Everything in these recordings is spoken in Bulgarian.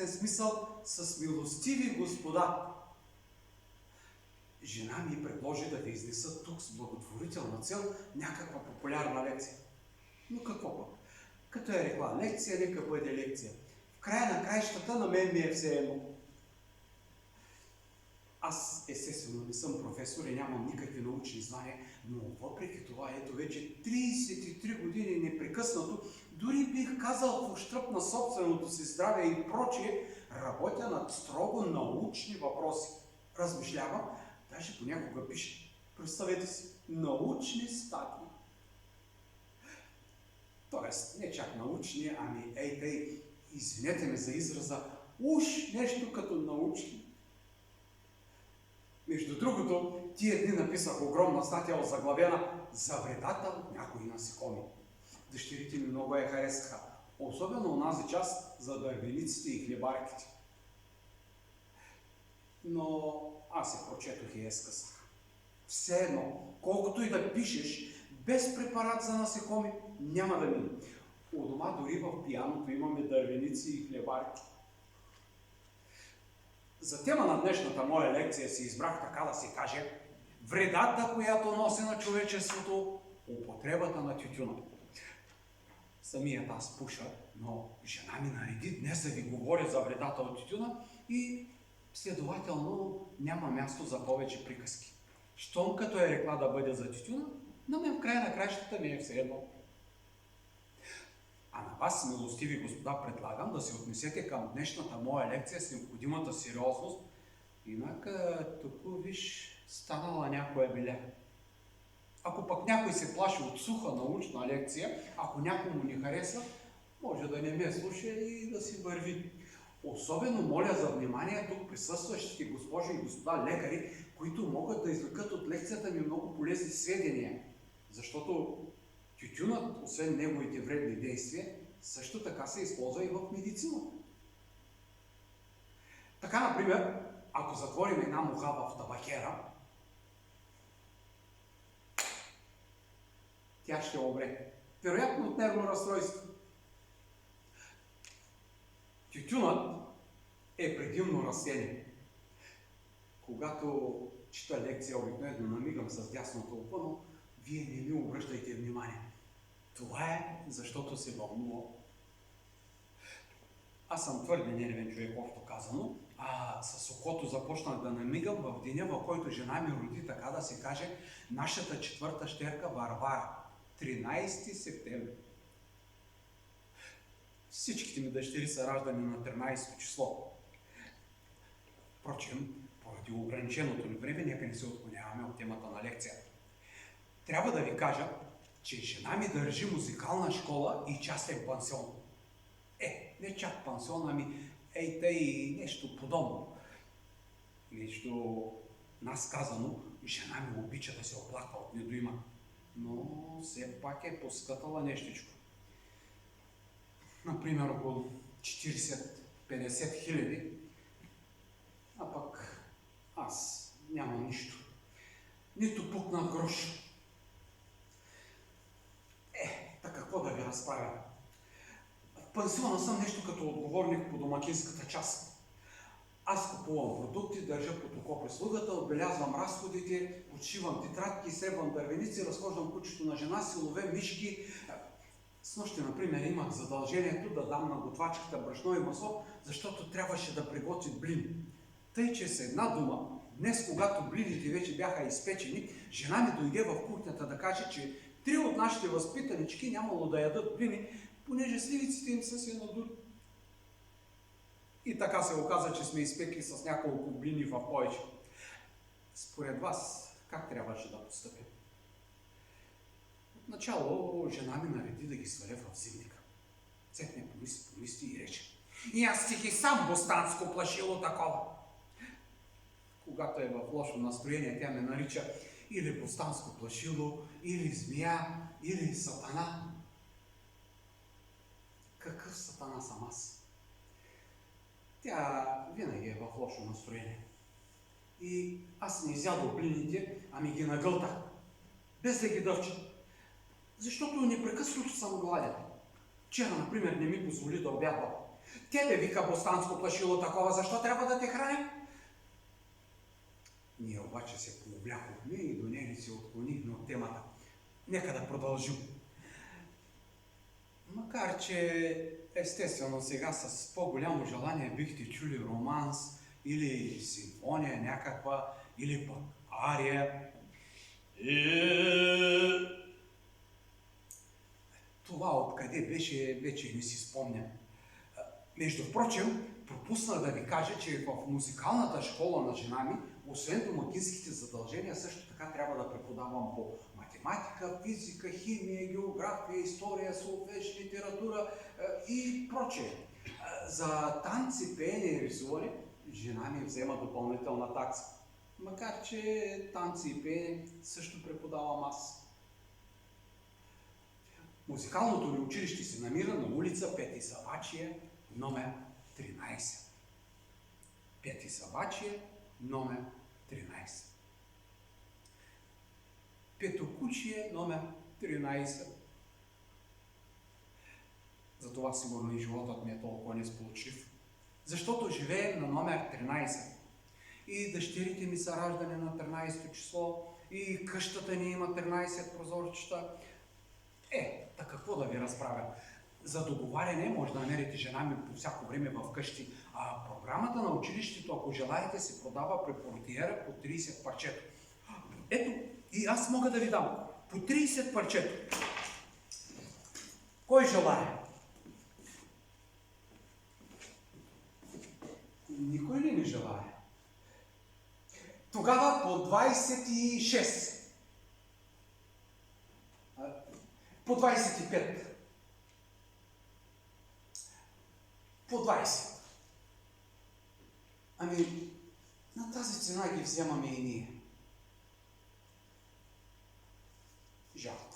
известен смисъл с милостиви господа. Жена ми предложи да ви изнеса тук с благотворителна цел някаква популярна лекция. Но какво пък? Като е рекла лекция, нека бъде лекция. В края на краищата на мен ми е все едно. Аз естествено не съм професор и нямам никакви научни знания, но въпреки това ето вече 33 години непрекъснато, дори бих казал в ущръб на собственото си здраве и прочие, работя над строго научни въпроси. Размишлявам, даже понякога пиша. Представете си, научни статии. Тоест, не чак научни, ами тъй, извинете ме за израза, уж нещо като научни. Между другото, тия дни написах огромна статия озаглавена "За вредата от някои насекоми". Дъщерите ми много я харесаха, особено онази част за дървениците и хлебарките. Но аз я прочетох и я скъсах. Все едно, колкото и да пишеш, без препарат за насекоми няма да мине. У дома дори в пияното имаме дървеници и хлебарки. За тема на днешната моя лекция си избрах, така да се каже, вредата, която носи на човечеството употребата на тютюна. Самият аз пуша, но жена ми нареди днес да ви говоря за вредата от тютюна и следователно няма място за повече приказки. Щом като е рекла да бъде за тютюна, на мен в края на краищата ми е все едно. А на вас, милостиви господа, предлагам да се отнесете към днешната моя лекция с необходимата сериозност, инак тук виж станала някоя беля. Ако пък някой се плаши от суха научна лекция, ако някой му не хареса, може да не ме слуша и да си върви. Особено моля за внимание тук присъстващите госпожи и господа лекари, които могат да извлекат от лекцията ми много полезни сведения, защото тютюнът, освен неговите вредни действия, също така се използва и в медицината. Така, например, ако затворим една муха в табакера, тя ще умре. Вероятно от нервно разстройство. Тютюнът е предимно растение. Когато чета лекция, обикновено намигам с дясното око, но вие не ми обръщайте внимание. Това е, защото се вълнувам. Аз съм твърде нервен човек, общо казано, а с окото започнах да намигам в деня, в който жена ми роди, така да се каже, нашата четвърта щерка Варвара. 13 септември. Всичките ми дъщери са раждани на 13 число. Впрочем, поради ограниченото ни време, нека не се отклоняваме от темата на лекцията. Трябва да ви кажа, че жена ми държи музикална школа и частен пансион. Не чак пансион, ами тъй нещо подобно. Нещо нас казано, жена ми обича да се оплаква от недоимък, но все пак е поскътала нещичко. Например, около 40-50 хиляди, а пък аз нямам нищо. Нито пукнат грош. Какво да ви разправя? В пансиона съм нещо като отговорник по домакинската част. Аз купувам продукти, държа под око прислугата, отбелязвам разходите, отшивам тетрадки, сребвам дървеници, разхождам кучето на жена си, ловя мишки. Снощи, например, имах задължението да дам на готвачката брашно и масло, защото трябваше да приготви блини. Тъй, че с една дума, днес, когато блините вече бяха изпечени, жена ми дойде в кухнята да каже, че 3 от нашите възпитанички нямало да ядат блини, понеже сливиците им са се надули. И така се оказа, че сме изпекли с няколко блини в повече. Според вас, как трябваше да постъпим? Отначало жена ми нареди да ги сваля в зимника. Цепне помисли и рече: "И аз си ги сам бостанско плашило такова." Когато е в лошо настроение, тя ме нарича или бостанско плашило, или змия, или сатана. Какъв сатана съм аз? Тя винаги е в лошо настроение. И аз не изядох блините, ами ги нагълтах, без да ги дъвча. Защото непрекъснато съм гладен. Вчера, например, не ми позволи да обядвам. Тебе, вика бостанско плашило такова, защо трябва да те храни? Ние обаче се повлякохме и до нея се отклонихме от темата. Нека да продължим. Макар че, естествено, сега с по-голямо желание бихте чули романс или симфония някаква, или пък ария. Това откъде беше, вече не си спомням. Между прочим, пропуснах да ви кажа, че в музикалната школа на жена ми, освен домакинските задължения, също така трябва да преподавам по математика, физика, химия, география, история, солфеж, литература и прочее. За танци, пеене и рисуване жена ми взема допълнителна такса. Макар че танци и пеене също преподавам аз. Музикалното ни училище се намира на улица Пети Савачия, номер 13. Пети Савачия, номер 13. Петокучие, номер 13. Затова сигурно и животът ми е толкова несполучлив. Защото живеем на номер 13. И дъщерите ми са раждани на 13 число, и къщата ни има 13 прозорчета. Та какво да ви разправя? За договаряне може да намерите жена ми по всяко време в къщи, а програмата на училището, ако желаете, се продава при портиера по 30 парчето. Ето, и аз мога да ви дам по 30 парчето. Кой желая? Никой ли не желая? Тогава по 26. По 25. По 20. Ами, на тази цена ги вземаме и ние. Жалко.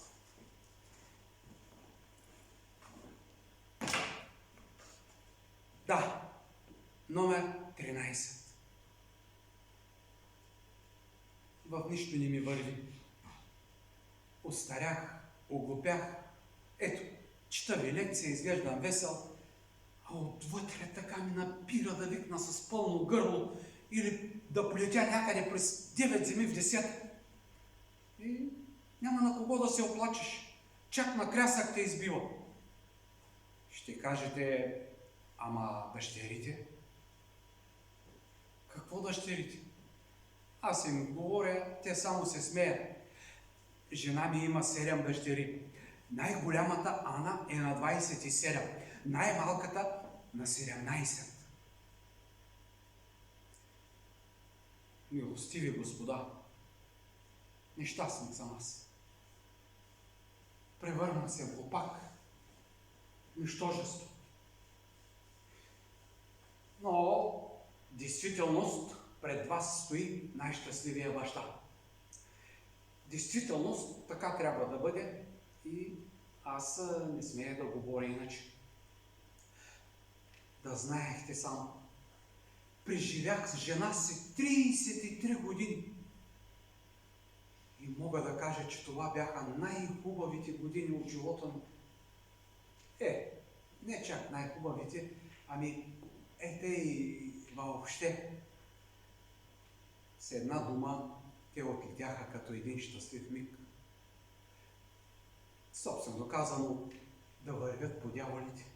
Да, номер 13. В нищо не ми върви. Остарях, оглупях. Ето, чета ви лекция, изглеждам весел, а отвътре така ми напира да викна с пълно гърло или да полетя някъде през 9 земи в 10. И няма на кого да се оплачеш. Чак на крясък те избива. Ще кажете, ама дъщерите? Какво дъщерите? Аз им говоря, те само се смеят. Жена ми има 7 дъщери. Най-голямата Ана е на 27, най-малката на 17. Милостиви Господа, нещастен съм аз. Превърна се в глупак, нищожество. Но, действителност, пред вас стои най-щастливия баща. Действителност, така трябва да бъде и аз не смея да говоря иначе. Да знаехте само, преживях с жена си 33 години. И мога да кажа, че това бяха най-хубавите години от живота ми. Не чак най-хубавите, ами те и въобще. С една дума, те отлетяха като един щастлив миг. Собствено казано, да вървят по дяволите.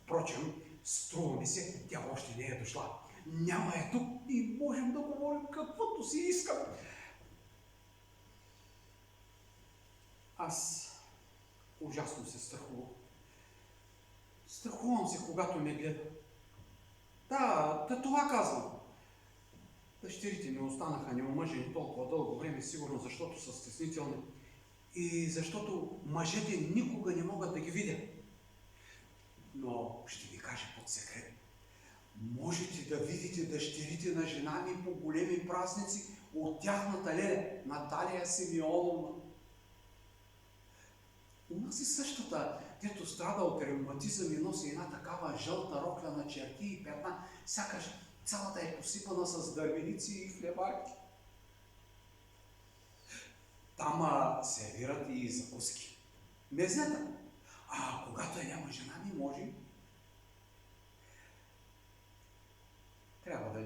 Впрочем, струва ми се, тя още не е дошла. Няма е тук и можем да говорим каквото си искам. Аз ужасно се страхувам. Страхувам се, когато ме гледа. Да, това казвам. Дъщерите ми останаха неомъжени толкова дълго време, сигурно защото са стеснителни и защото мъжете никога не могат да ги видят. Но ще ви кажа под секрет. Можете да видите дъщерите на жена ми по големи празници от тяхната леля, Наталия Симеоновна. У нас е същата, дето страда от ревматизъм и носи една такава жълта рокля на черти и петна, сякаш цялата е посипана с дървеници и хлебарки. Там сервират и закуски. Мезнета. А когато няма жена ми, може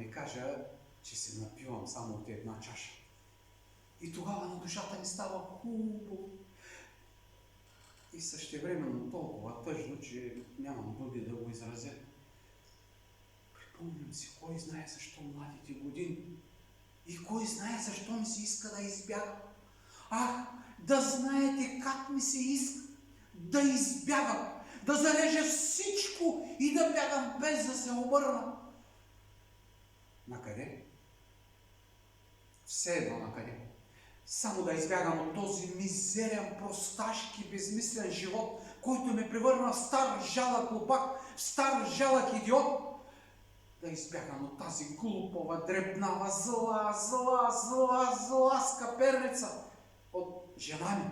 ви кажа, че се напивам само от една чаша. И тогава на душата ми става хубаво. И същевременно толкова тъжно, че нямам думи да го изразя. Припомням си, кой знае защо младите години и кой знае защо ми се иска да избягам. Ах, да знаете как ми се иска да избягам, да зарежа всичко и да бягам без да се обърна. Накъде? Все едно накъде. Само да избягам от този мизерен, просташки, безмислен живот, който ме превърна в стар жалък лопак, в стар жалък идиот. Да избягам от тази глупава, дребнава, зла скъперница от жена ми,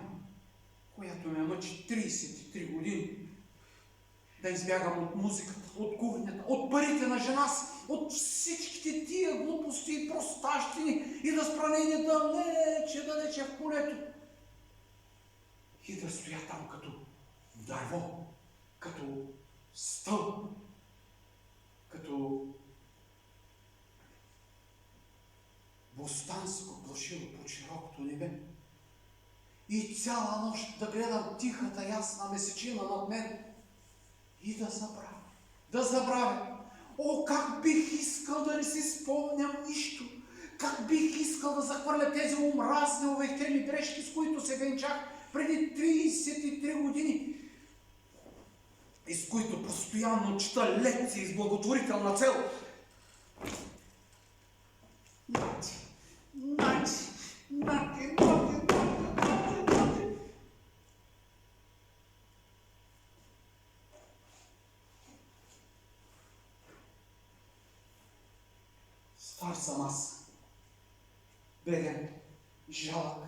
която ме мъчи 33 години. Да избягам от музиката, от кухнята, от парите на жена си, от всичките тия глупости и простащини и да спра нейни далече в полето. И да стоя там като дърво, като стълб, като бостанско плашило под широкото небе. И цяла нощ да гледам тихата ясна месечина над мен и да забравя. О, как бих искал да не си спомням нищо! Как бих искал да захвърля тези омразни, увехтени дрежки, с които се венчах преди 33 години и с които постоянно чета лекции с благотворителна цел. Нати. Стар съм аз, беден, жалък,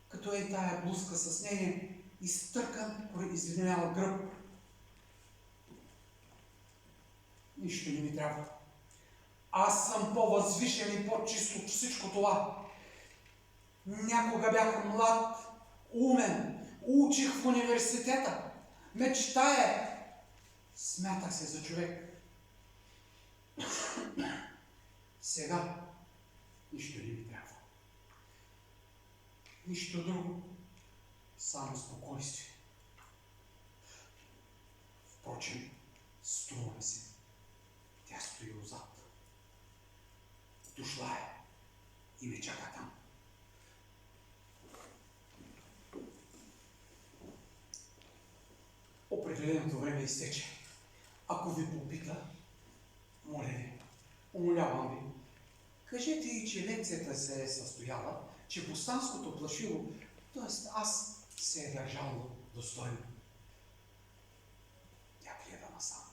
като е тая блузка с нейния изтъркан, извинявал гръб. Нищо не ми трябва. Аз съм по-възвишен и по-чист от всичко това. Някога бях млад, умен, учих в университета, мечтая, смятах се за човек. Сега нищо не ми трябва. Нищо друго, само спокойствие. Впрочем, струва ми се, тя стои отзад. Дошла е и ме чака там. Определеното време изтече. Ако ви попита, моля ви, умолявам ви, кажете и, че лекцията се е състояла, че бостанското плашило, т.е. аз, се е държало достойно. Тя гледа насам.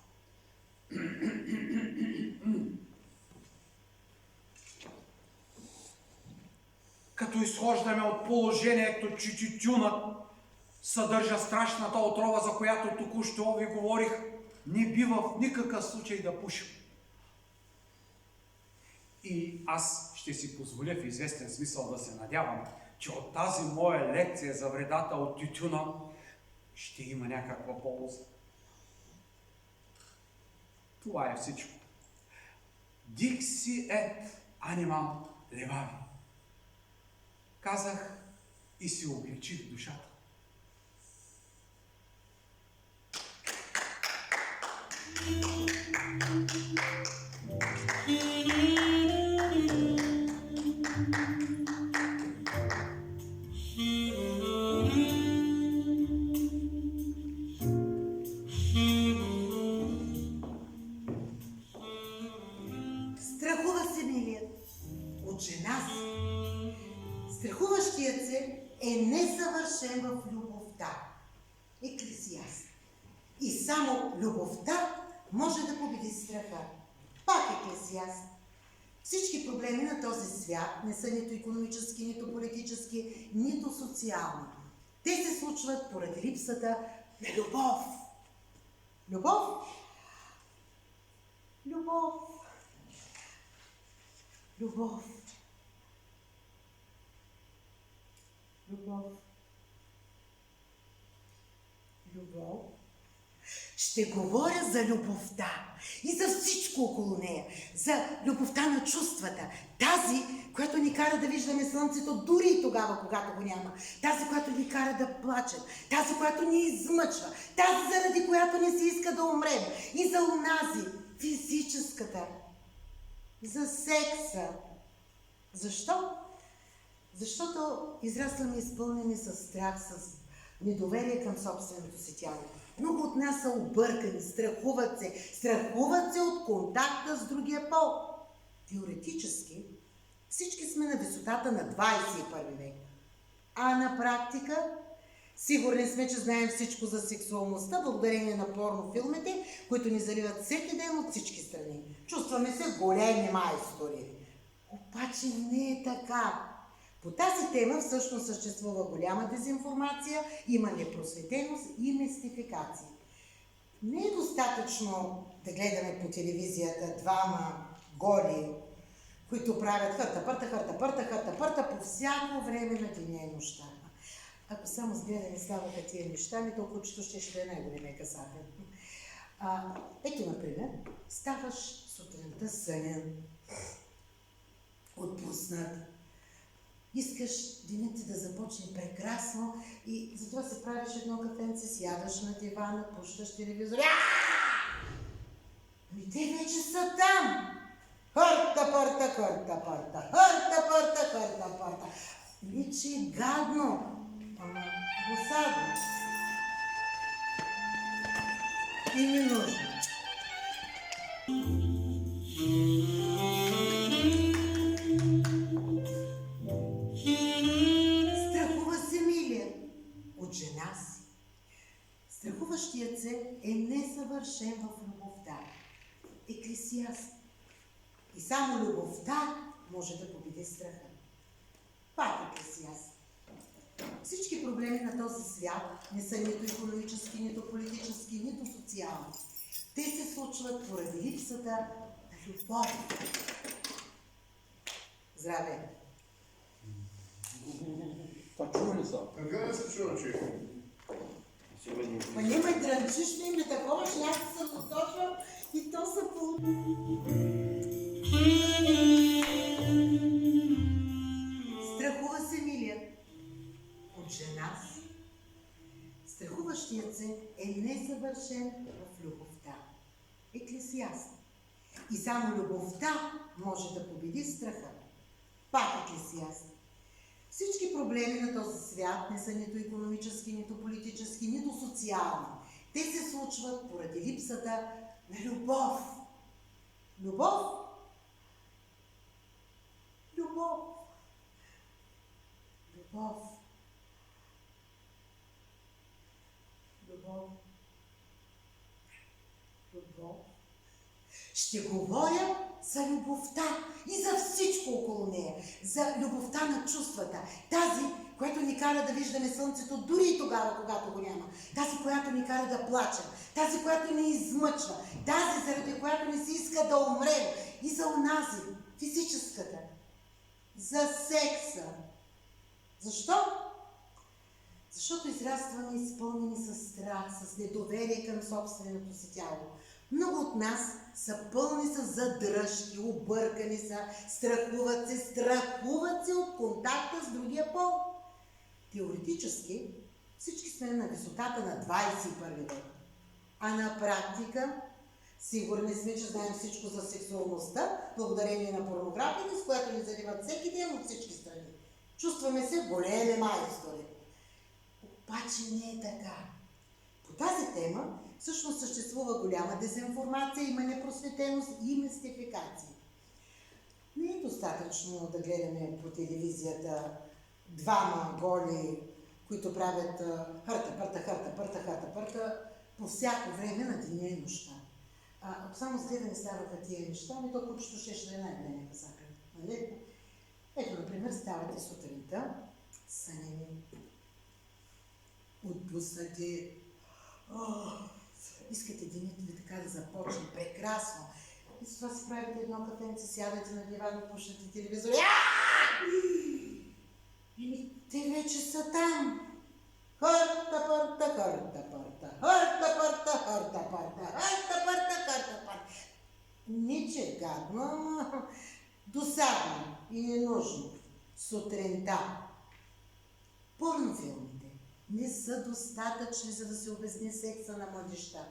Като изхождаме от положението, че тютюнът съдържа страшната отрова, за която току-що ви говорих, не бива в никакъв случай да пушим. И аз ще си позволя в известен смисъл да се надявам, че от тази моя лекция за вредата от тютюна ще има някаква полза. Това е всичко. Dixi et animam levavi. Казах и си облегчих душата. Страхува се милият от жена си. Страхуващият се е несъвършен в любовта. Еклесиаст. И само любовта може да победи страха. Пак Еклесиаст. Всички проблеми на този свят не са нито икономически, нито политически, нито социални. Те се случват поради липсата на любов. Любов? Любов. Любов. Любов. Любов. Ще говоря за любовта и за всичко всичко около нея, за любовта на чувствата, тази, която ни кара да виждаме слънцето дори и тогава, когато го няма, тази, която ни кара да плачем, тази, която ни измъчва, тази, заради която не си иска да умрем, и за онази, физическата, за секса. Защо? Защото израстваме изпълнени с страх, с недоверие към собственото си тяло. Много от нас са объркани, страхуват се от контакта с другия пол. Теоретически всички сме на висотата на 21 век. А на практика сигурни сме, че знаем всичко за сексуалността, благодарение на порнофилмите, които ни заливат всеки ден от всички страни. Чувстваме се големи майстори. Обаче не е така. По тази тема всъщност съществува голяма дезинформация, има непросветеност и мистификация. Не е достатъчно да гледаме по телевизията двама голи, които правят хърта-пърта по всяко време на деня и нощта. Ако само с гледане ставаха тия неща, ми толкова чето ще е най-големия касател. Ето, например, ставаш сутринта сънен, отпуснат, искаш денят ти да започне прекрасно и затова се правиш едно кафенце, сядаш на дивана, пущаш телевизор. Ами те вече са там! Хърта-пърта. Вече е гадно, ама досадно. И не нужно. Жена си. Страхуващият се е несъвършен в любовта. Еклесиаст. И само любовта може да победи страха. Пак Еклесиаст. Всички проблеми на този свят не са нито икономически, нито политически, нито социални. Те се случват поради липсата на любов. Здраве! Това чува ли са? Къде не се чува, че? Ма не ме дрънчиш ми, ме такова, че аз се съсредоточвам и то са по... Страхува се Милия от жена си. Страхуващият се е несъвършен в любовта. Еклесиаст. И само любовта може да победи страха. Пак Еклесиаст. Всички проблеми на този свят не са нито икономически, нито политически, нито социални. Те се случват поради липсата на любов. Любов? Любов. Любов. Любов. Любов. Ще говоря за любовта и за всичко около нея, за любовта на чувствата, тази, която ни кара да виждаме слънцето дори и тогава, когато го няма, тази, която ни кара да плачем, тази, която ни измъчва, тази, заради която ни се иска да умрем, и за онази, физическата, за секса. Защо? Защото израстваме изпълнени с страх, с недоверие към собственото си тяло. Много от нас са пълни с задръжки, объркани са, страхуват се от контакта с другия пол. Теоретически всички сме на висотата на 21 век, а на практика сигурни сме, че знаем всичко за сексуалността, благодарение на порнографията, с която ни заливат всеки ден от всички страни. Чувстваме се големи майстори. Обаче не е така. По тази тема всъщност съществува голяма дезинформация, има непросветеност и мистификация. Не е достатъчно да гледаме по телевизията двама голи, които правят хърта по всяко време на деня и нощта. Ако само с гледане ставаха тия неща, ми то кучето ще е най-големия касател. Нали? Ето, например, ставате сутринта, сънени, отпуснати, искате денят ви така да започне прекрасно. И с това си правите едно кафенце, сядате на дивана, пушате телевизор. И те вече са там. Не че е гадно, ама досадно и ненужно. Сутринта. Порнофилмите не са достатъчни, за да се обясни секса на младежта.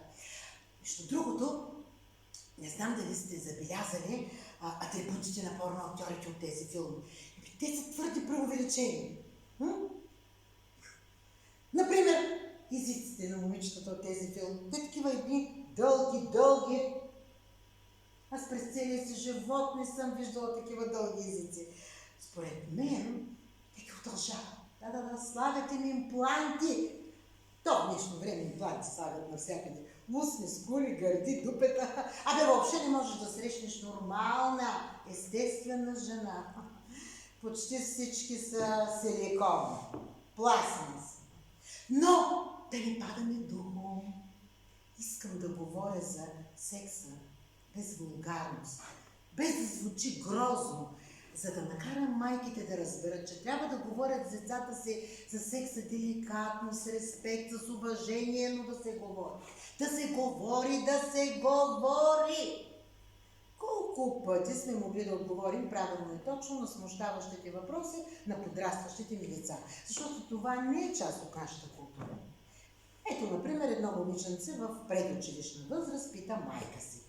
Между другото, не знам дали сте забелязали атрибутите на порноактьорите от тези филми. Те са твърде преувеличени. Например, езиците на момичетата от тези филми. Те такива едни дълги. Аз през целия си живот не съм виждала такива дълги езици. Според мен, те ги удължават. Да, слагат им импланти. То в днешно време импланти слагат навсякъде. Устни, скули, гърди, дупета. Въобще не можеш да срещнеш нормална, естествена жена. Почти всички са силикон. Пластмас. Но да не падаме духом. Искам да говоря за секса без вулгарност, без да звучи грозно, за да накарам майките да разберат, че трябва да говорят с децата си за секса деликатно, с респект, с уважение, но да се говори. Да се говори! Колко пъти сме могли да отговорим правилно и точно на смущаващите въпроси на подрастващите ни деца? Защото това не е част от нашата култура. Ето, например, едно момиченце в предучилищна възраст пита майка си.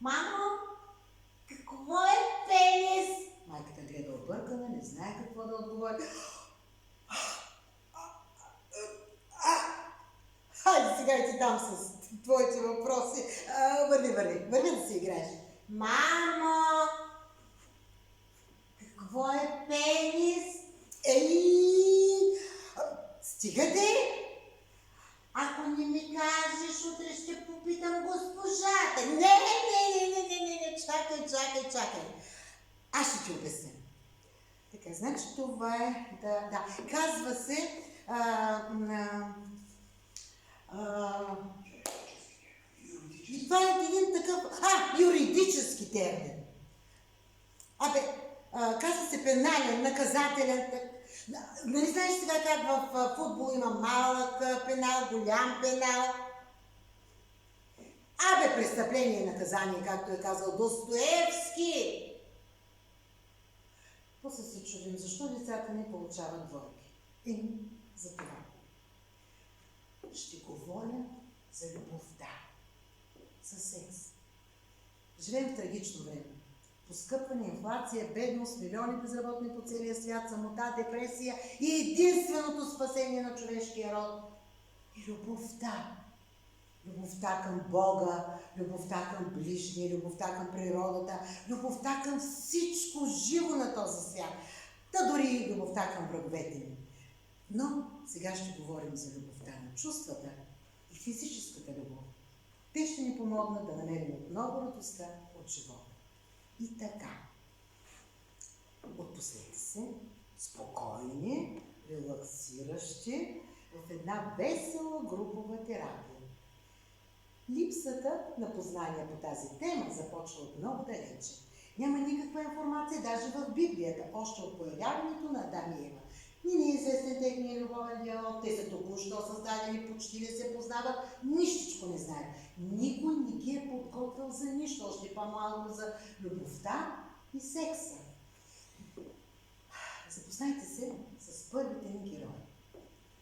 Мамо, какво е пенис? Майката гледа объркана, не знае какво да отговори. Хайде сега и ти дам с твоите въпроси. Върви да си играеш. Мамо, какво е пенис? Стига де! Ако не ми кажеш, утре ще попитам госпожата. Не, чакай. Аз ще ти обясня. Така, значи това е, казва се това е един такъв, юридически термин. Казва се пенален, наказателен. Нали знаеш сега как в футбол има малък пенал, голям пенал? Престъпление и наказание, както е казал Достоевски. После се чудим, защо децата не получават двойки. За това. Ще говоря за любовта, за секс. Живеем в трагично време. Поскъпване, инфлация, бедност, милиони безработни по целия свят, самота, депресия и единственото спасение на човешкия род е любовта. Любовта към Бога, любовта към ближния, любовта към природата, любовта към всичко живо на този свят. Дори и любовта към враговете ни. Но сега ще говорим за любовта на чувствата и физическата любов. Те ще ни помогнат да намерим отново радостта от живота. И така, отпуснете се, спокойни, релаксиращи, в една весела групова терапия. Липсата на познания по тази тема започва от много далече. Няма никаква информация даже в Библията, още от появяването на Адам и Ева. Не е известен техния любовен диалог, те са току-що създадени, почти не се познават, нищичко не знаят. Никой не ги е подготвил за нищо, още по-малко за любовта и секса. Запознайте се с първите ни герои.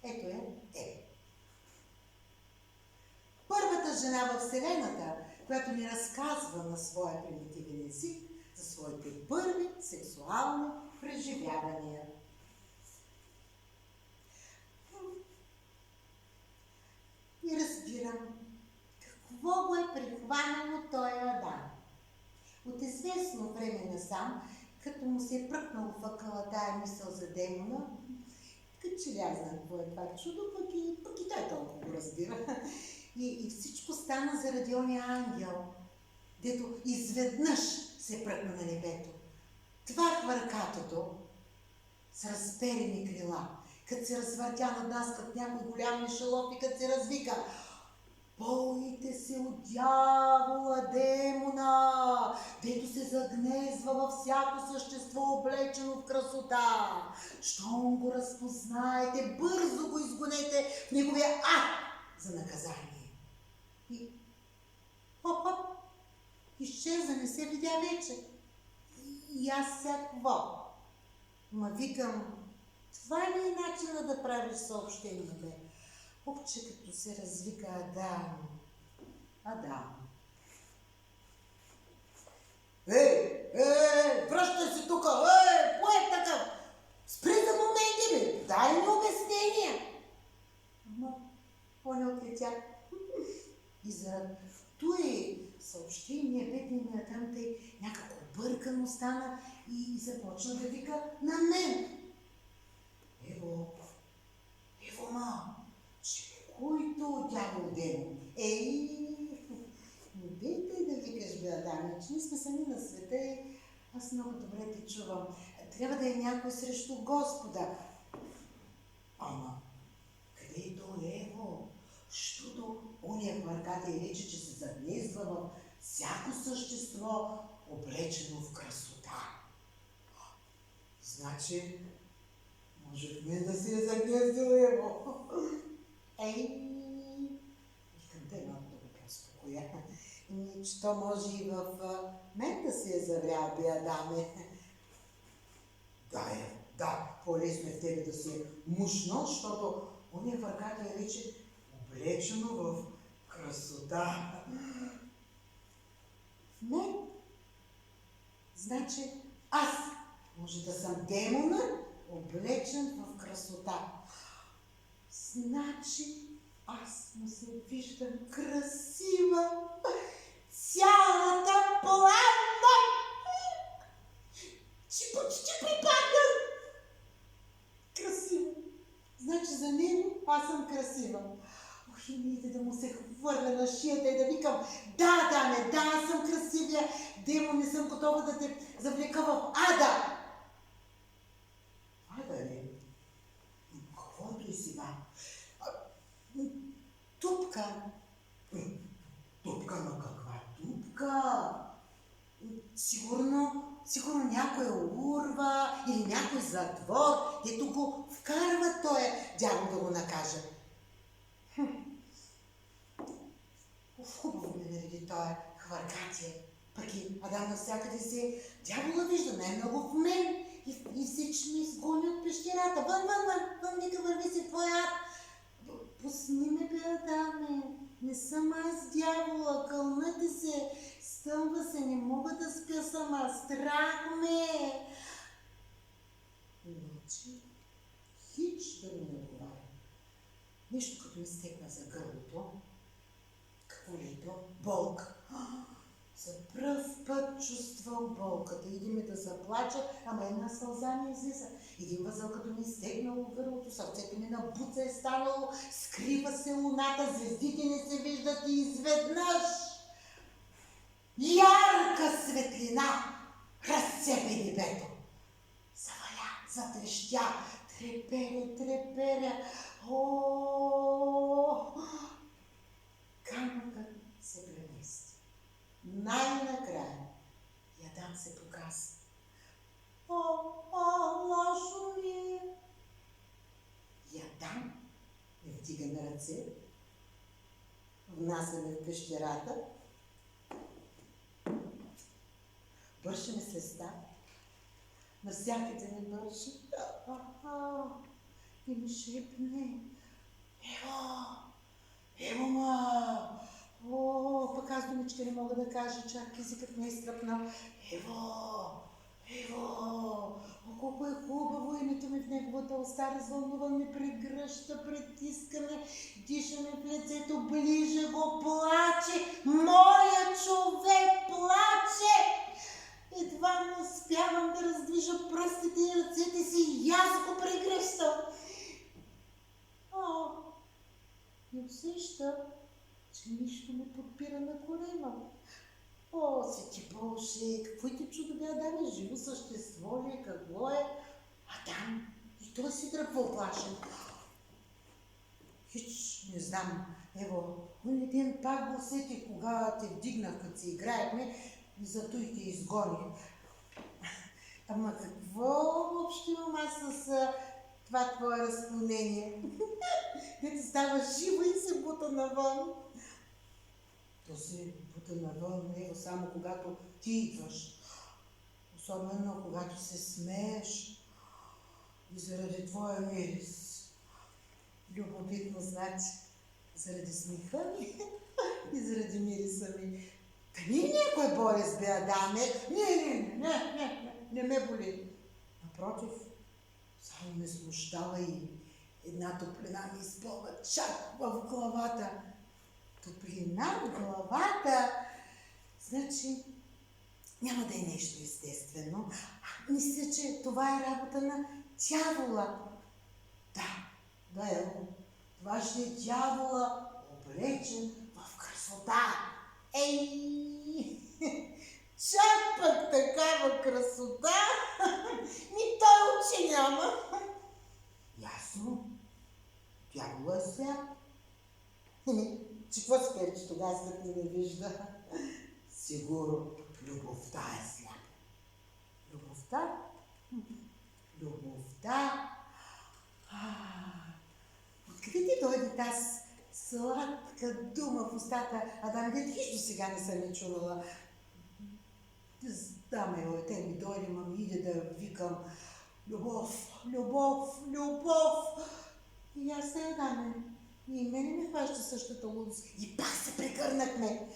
Ето е Ева. Първата жена в Вселената, която ни разказва на своя примитивен език за своите първи сексуални преживявания. И разбирам, какво го е прихванало той Адам. От известно време насам, като му се е пръкнало въкъла тая мисъл за демона, като че ли аз знам какво е това чудо, пък и той толкова го разбира. И всичко стана заради ония ангел, дето изведнъж се пръкна на небето. Твахва ръкатото с разперени крила, като се развъртя над нас, като някой голям мишелов и като се развика: бойте се от дявола, демона, дето се загнезва във всяко същество, облечено в красота. Щом го разпознаете, бързо го изгонете в неговия ад за наказание. изчезна, не се видя вече. И аз сега какво? Ма викам, това ли е начина да правиш съобщение, бе? Обче, като се развика Адам. Адам. Връщай се тук! Кое е такъв? Спри за моменти, бе! Дай ми обяснение! Ама, поне отлетя. И за той съобщение, бедният Адам, тъй някакво бъркано стана и започна да вика на мен. Ево, ма, който дявол демон. Не дейте да викаш, бе, Адаме, че ние сме сами на света и аз много добре те чувам. Трябва да е някой срещу Господа. Ама, къде е то Ево? Щото ония хвъркател рече, че се загнезва в всяко същество, облечено в красота. Значи, можехме да си е загнездил Ево. Викам те малко да го преспокоя. Че то може и в мен да се е заврял, бе, Адаме. Да, по-лесно е в тебе да си мушно, защото ония хвъркател рече облечено в красота. В мен? Значи аз може да съм демона, облечен в красота. Значи аз му се виждам красива, цялата пламна. Че почти припадна. Красива. Значи за него аз съм красива. Ох, и ми иде да му се хвърля на шията и да викам, да, Адаме, да, аз съм красивия, демон, не съм готова да те завлека в ада. Ада ли? Каквото и сега. Тупка. Тупка, на каква тупка? Сигурно някоя урва или някой затвор, дето го вкарва той дявол да го накаже. Хубаво ме нареди той хвъркатие. Пък и Адам навсякъде се дявола вижда, най-много в мен. И всички ме изгони от пещерата. Вън, нека върви си в твоя ад. Пусни ме, бе, Адаме. Не съм аз дявола, кълнете се. Стъмва се, не мога да спя сама. Страх ме. Иначе, хич да ми не отговаря. Нещо като ми стекна за гърлото. Какво ли е то? Болка. За пръв път чувствам болката. Иди ме да заплача, ама една сълза ми излиза. Един възъл като ми стегнало гърлото, сърцето ми на буца е станало, скрива се луната, звездите не се виждат и изведнъж ярка светлина разцепи небето. Заваля, затрещя, треперя. Камъкът се премести. Най-накрая Адам се показа. Лошо ми е. Адам ме вдига на ръце, внасяме в пещерата, бърши ме свеста, навсякъде ме бърши и ми шепне: Ево, ма! Пък аз думичка не мога да кажа, чак езикът ми е стръпнал. Ево, колко е хубаво името ми в неговата уста, развълнуван ме прегръща, притискаме, дишаме в лицето, ближе го, плаче, моя човек плаче. Едва не успявам да раздвижа пръстите и ръцете си и аз го прегръщам. И усеща, че нищо не подпира на корема. Свети Боже, какво ти чудо, бе, Адаме, живо същество ли е, какво е? Адам, и той си тръпва оплашен. Хич, не знам, ево, оня ден пак го усетих, кога те вдигнах, като си играехме, и зато и те изгони. Ама какво въобще имам аз с това твое разклонение? Дето става живо и се бута навън. То се бута навън него само когато ти идваш. Особено когато се смееш и заради твоя мирис. Любопитно значи, заради смеха ми и заради мириса ми. Дали някой болест бе, Адаме? Не ме боли. Напротив, само ме смущава и една топлина ми изпълва чак в главата. Топлина в главата? Значи, няма да е нещо естествено. Мисля, че това е работа на дявола. Да, ево. Това ще е дявола, облечен в красота. Ей! Чак пък такава красота! Ми той очи няма. Ясно. Дявола е сляп. Че какво си кажа, че тогава след не ме вижда? Сигурно любовта е сляпа. Любовта? Любовта? Откъде ти дойде тази сладка дума в устата? Адаме, хищ до сега не съм я чувала. Даме, те ми дойде, ма ми иде да викам любов, любов, любов. И аз не даме. И мене ме хваща същата лудост. И пак се прегърнахме.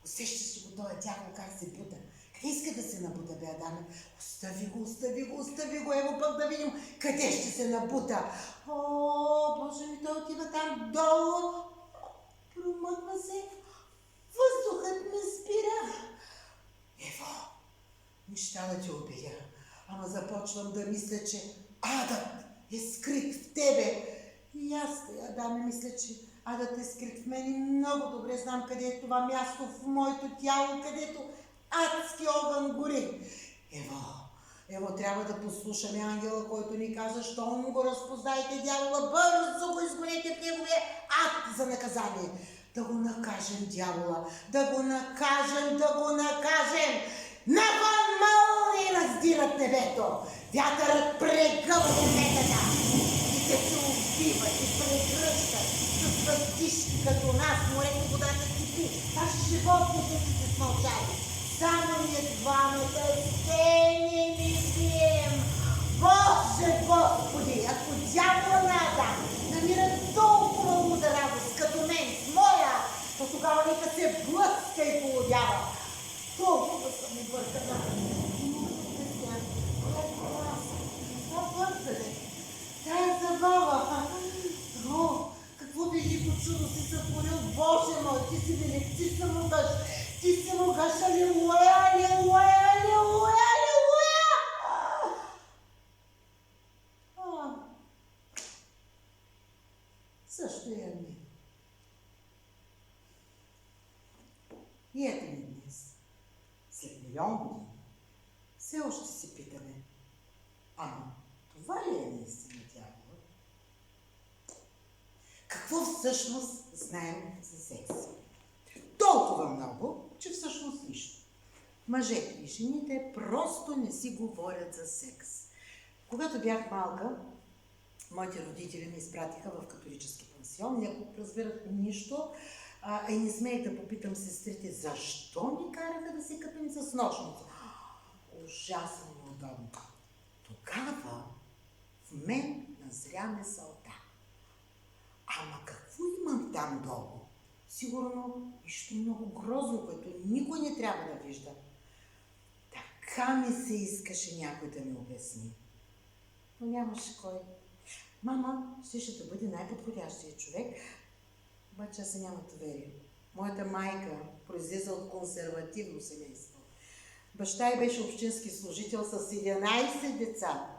Усещаш ли го този дявол как се бута? Къде иска да се набута, бе, Адаме? Остави го, остави го, остави го. Ево пък да видим къде ще се набута. Боже ми, той отива там долу. Промъква се. Въздухът ме спира. Ево, неща да те убия. Ама започвам да мисля, че адът е скрит в тебе. И аз, Адаме, мисля, че адът е скрит в мен и много добре знам къде е това място в моето тяло, където адски огън гори. Ево, трябва да послушаме ангела, който ни каза, щом го разпознайте дявола, бързо го изгонете в неговия ад за наказание. Да го накажем, дявола, да го накажем, да го накажем. Навън мълни раздират небето, вятърът прегъва земята и те се убиват и прегръщат с въздишки като нас, морето водата кипи, даже животните си се смълчали. Само ние двамата се не видим. Боже, Господи, ако дявола на Адам намира толкова луда радост като мен с моя, то тогава нека се блъска и полудява. Толкова съм объркана. Тая забава. Какво велико чудо си сътворил, Боже мой, ти си велик, ти си могъж, ти си могъж, алилуя, алилуя, алилуя, алилуя. Също и ами. И ето ни днес, след милион години, все още си питаме, ама това ли е наистина дявола? Какво всъщност знаем за секс? Толкова много, че всъщност нищо. Мъжете и жените просто не си говорят за секс. Когато бях малка, моите родители ме изпратиха в католически пансион, не разбирах нищо, и не смеех да попитам сестрите, защо ни караха да се къпим с нощница. Ужасно неудобно. Тогава в мен назря мисълта. Ама какво имам там долу? Сигурно нещо много грозно, което никой не трябва да вижда. Така ми се искаше някой да ми обясни. Но нямаше кой. Мама ще да бъде най-подходящия човек, обаче аз се няма доверие. Моята майка произлиза от консервативно семейство. Баща й беше общински служител с 11 деца.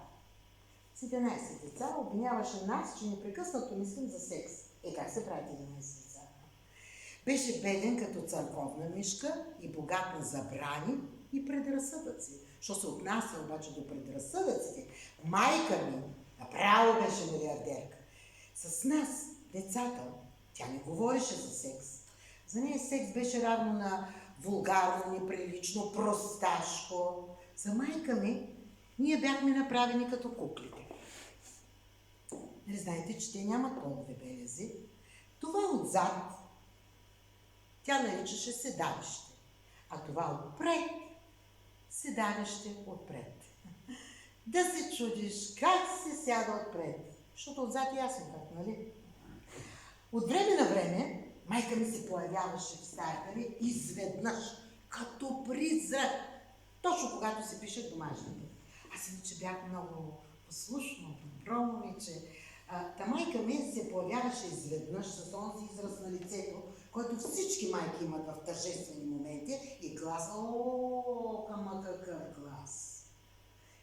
С 11 деца обвиняваше нас, че непрекъснато мислим за секс. Как се правят 11 деца? Беше беден като църковна мишка и богат на забрани и предразсъдъци. Що се отнася обаче до предразсъдъците, майка ми направо беше милиардерка. С нас, децата, тя не говореше за секс. За нея секс беше равно на вулгарно, неприлично, просташко. За майка ми ние бяхме направени като куклите. Нали знаете, че те нямат полови белези? Това отзад тя наричаше седалище. А това отпред, седалище отпред. Да се чудиш как се сяда отпред, защото отзад е ясно как, нали? От време на време майка ми се появяваше в стаята ми изведнъж, като призрак, точно когато се пише домашните. Аз иначе бях много послушно, добро момиче. Та майка ми се появяваше изведнъж с онзи израз на лицето, който всички майки имат в тържествени моменти, и глас, ама какъв глас!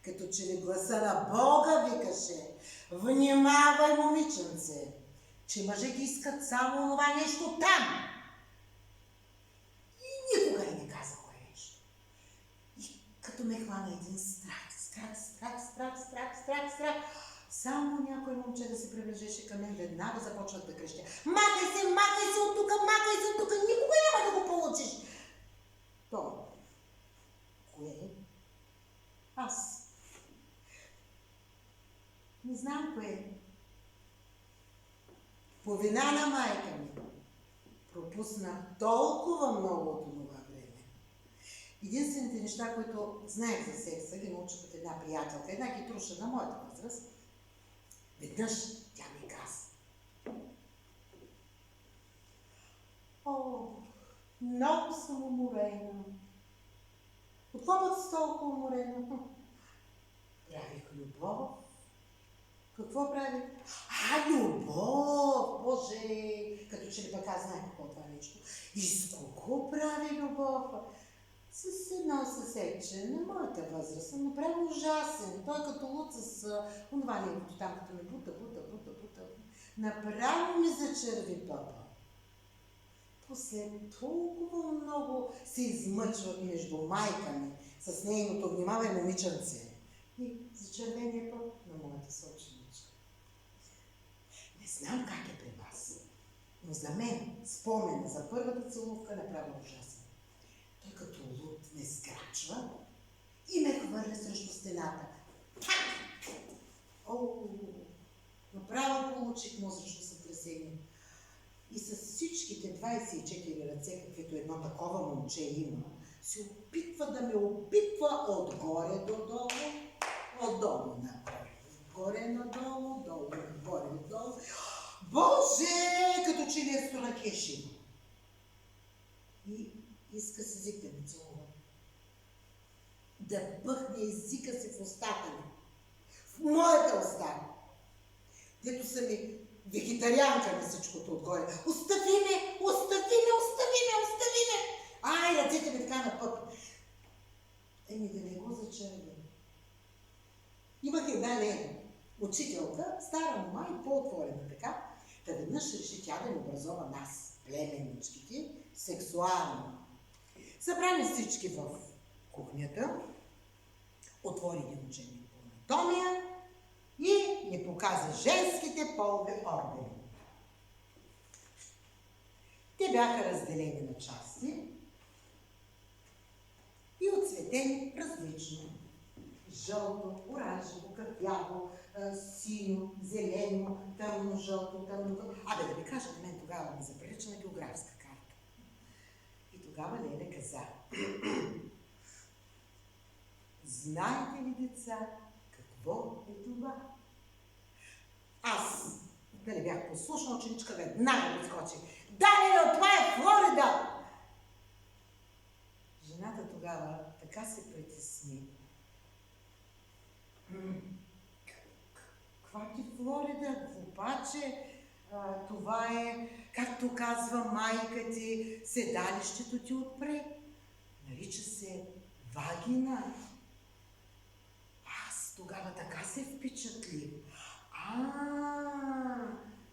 Като че ли гласа на Бога викаше: внимавай, момиченце, че мъжете искат само това нещо там. И никога не каза кое нещо. И като ме хвана един страх, само някой момче да се приближеше към мен, веднага започват да крещя: махай се от тук, никога няма да го получиш. То, кое е? Аз. Не знам кое е. По вина на майка ми пропуснах толкова много от това време. Единствените неща, които знаех за секса, ги научих от една приятелка, една хитруша на моята възраст. Веднъж тя ми каза: много съм уморена. От какво път си толкова уморена? Правих любов. Какво прави? Любов! Боже! Като че ли пък аз знае какво това нещо. И с кого прави любов? С едно съседче на моята възраст. Направо ужасен. Той като луд с онова неговото там, като ме бута. Направо ми зачерви пъпа. После толкова много се измъчвах между майка ми с нейното внимавай, момиченце, и зачервения пъп на моята съученичка. Не знам как е при вас, но за мен спомена за първата целувка направо ужасен. Той като луд ме скрачва и ме хвърля срещу стената. Направо получих мозъчно сътресение. И с всичките 24 ръце, каквито едно такова момче има, се опитва да ме опитва отгоре до долу, отдолу нагоре, отгоре надолу, долу нагоре долу. Боже, като че ли е стонакеши. И иска с език да ме целува. Да пъхне езика си в устата ми. В моята уста. Дето са ми вегетарианка на всичкото отгоре. Остави ме! Ай, ръцете ми така на пъп. Да не го зачервя. Имах една леда, учителка, стара мома и по-отворена така, да веднъж реши тя да ни образова нас, племенничките, сексуално. Събрани всички в кухнята, отвори един учебник по анатомия и ни показа женските полови органи. Те бяха разделени на части и оцветени различно. Жълто, оранжево, кафяво, синьо, зелено, тъмно жълто, тъмно. Да ви кажа, на мен тогава ми заприлича на географска карта. И тогава Леля каза: знаете ли, деца, какво е това? Аз, да не бях послушна ученичка, веднага подскочи: да, Леля, това е Флорида! Жената тогава така се притесни. Каква ти Флорида? Обаче това е, както казва майка ти, седалището ти отпред. Нарича се вагина. Аз тогава така се впечатлих.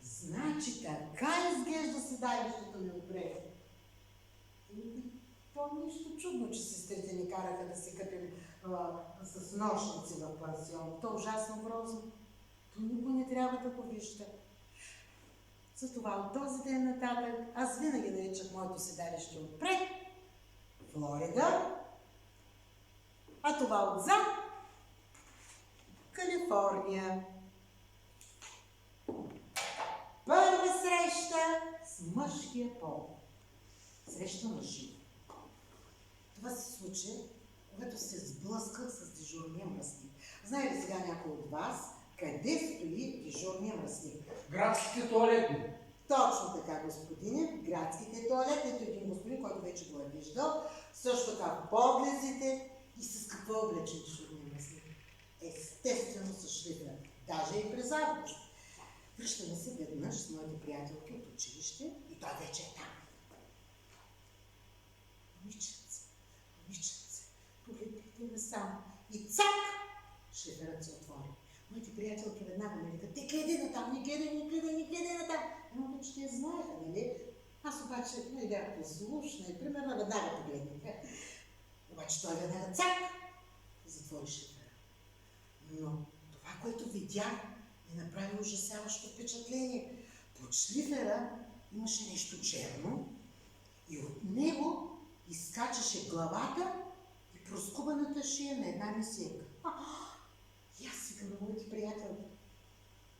Значи така изглежда седалището ми отпред. То нищо чудно, че сестрите ни караха да се къпим с нощници в пансион. То ужасно грозно. То никой не трябва да го вижда. Затова от този ден нататък аз винаги наричах моето седалище отпред Флорида, а това отзад Калифорния. Първа среща с мъжкия пол. Среща на живо. Това се случи, когато се сблъсках с дежурния мръсник. Знае ли сега някой от вас къде стои дежурния мръсник? Градските туалетни. Точно така, господине. Градските туалетни. Ето един господин, който вече го е виждал. Също така поглезите. И с какво е облечен дежурния мръсник? Естествено с шлифер. Даже и през август. Връщаме се веднъж с моите приятелки от училище и той вече е там. Момиченце, погледнете ме само. И цак! Шлиферът се отвори. Моите приятелки веднага ме викат: "Ти гледай натам, не гледай натам." Но вече те знаеха, нали? Аз обаче не бях послушна и примерно веднага погледнаха. Обаче той веднага цак! Затвори шлифера. Но това, което видях, ми направи ужасяващо впечатление. Под шлифера имаше нещо черно и от него изкачаше главата и проскубаната шия на една месиека. И аз си към моите приятелки: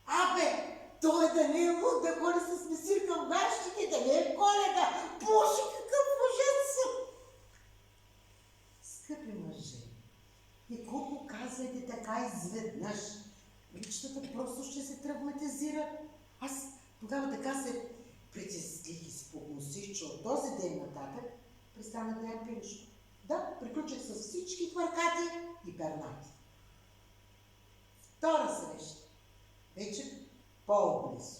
"Абе, той да не е луд да ходи с месирка в гащите, да не е Коледа! Боже, какъв ужас!" Скъпи мъже, и колко казвайте така изведнъж? Личтата просто ще се травматизира. Аз тогава така се притесних и спогносих, че от този ден нататък престанах да ям пилешко. Да, приключих с всички хвъркати и пернати. Втора среща. Вече по-близо.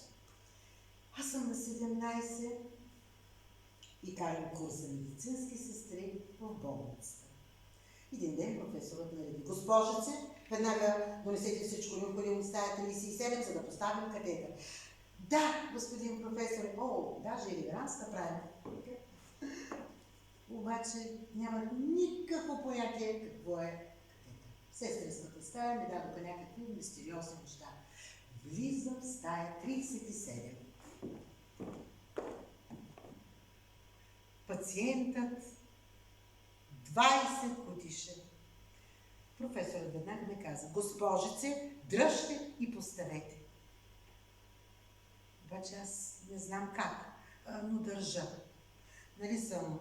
Аз съм на 17 и карам курс за медицински сестри в болницата. Един ден професорът нареди: "Госпожице, веднага донесете всичко необходимо в стая 37, за да поставим катетър." "Да, господин професор." "О, даже и реверанс направим." Обаче нямах никакво понятие какво е катетър. Сестринската стая ми дадоха някакви мистериозни неща. Влизам в стая 37. Пациентът 20 годишен. Професорът веднага ми каза: "Госпожице, дръжте и поставете." Обаче аз не знам как, но държа. Нали съм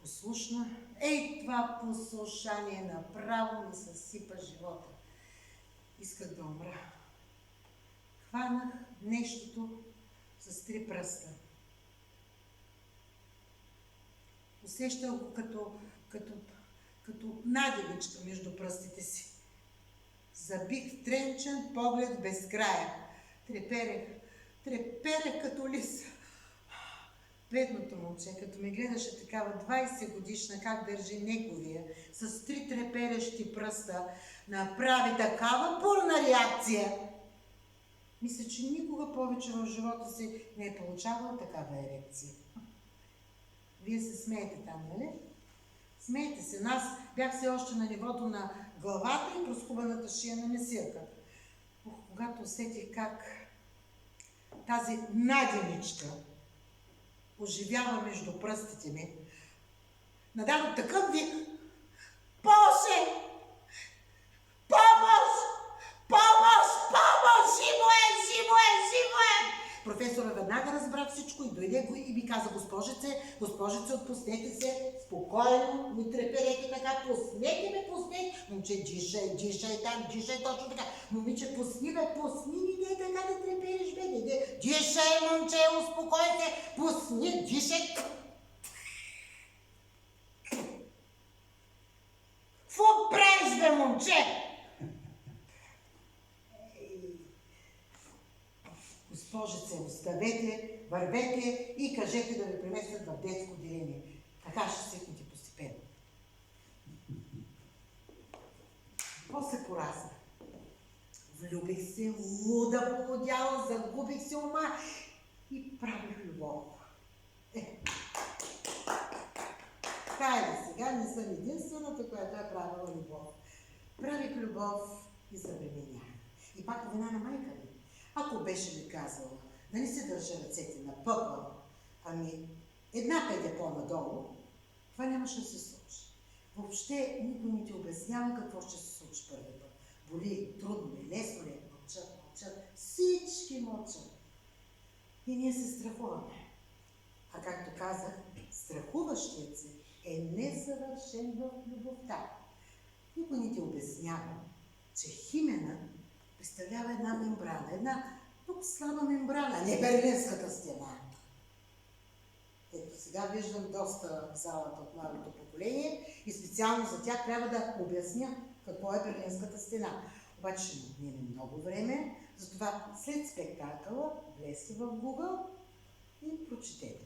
послушна? Ей, това послушание направо ми съсипа живота. Исках да умра. Хванах нещото с 3 пръста. Усещах го като надевичка между пръстите си. Забих в тренчен поглед без края. Треперех като лис. Бедното момче, като ме гледаше такава 20 годишна, как държи неговия, с 3 треперещи пръста, направи такава бурна реакция. Мисля, че никога повече в живота си не е получавала такава ерекция. Вие се смеете там, нали? Смейте се. Аз бях все още на нивото на главата и проскубаната шия на месирка. Когато усетих как тази наденичка оживява между пръстите ми, нададох такъв вик: "Боже! Помощ! Помощ! Помощ! Живо е! Живо е! Живо е!" Професора веднага разбра всичко и дойде и ми каза: "Госпожице, отпуснете се, спокойно, не треперете така, пуснете ме, пуснете." "Момче, дишай там, дишай точно така." "Момиче, пусни, не така да трепериш, бе, не. Дишай, момче, успокой се, пусни, дишай." "Фу правиш, бе, момче?" "Госпожице, оставете, вървете и кажете да ви преместят в детско отделение. Така ще свикнете постепенно." После порасна. Влюбих се, луда полудяла, загубих се ума и правих любов. Хайде, сега не съм единствената, която е правила любов. Правих любов и забременях. И пак по вина на майка ми. Ако беше ми казала да не се държа ръцете на пъпа, ами една педе по-надолу, това нямаше да се случи. Въобще никой не ти обяснява какво ще се случи първи път. Боли, трудно ли, лесно ли, мълчат. Всички мълчат. И ние се страхуваме. А както казах, страхуваме страхуващият се е несъвършен в любовта. Никой не ти обяснява, че хименът представлява една мембрана, една много слаба мембрана, не Берлинската стена. Ето сега виждам доста в залата от младото поколение и специално за тях трябва да обясня какво е Берлинската стена. Обаче ще отнеме много време, затова след спектакъла влезте в Google и прочетете.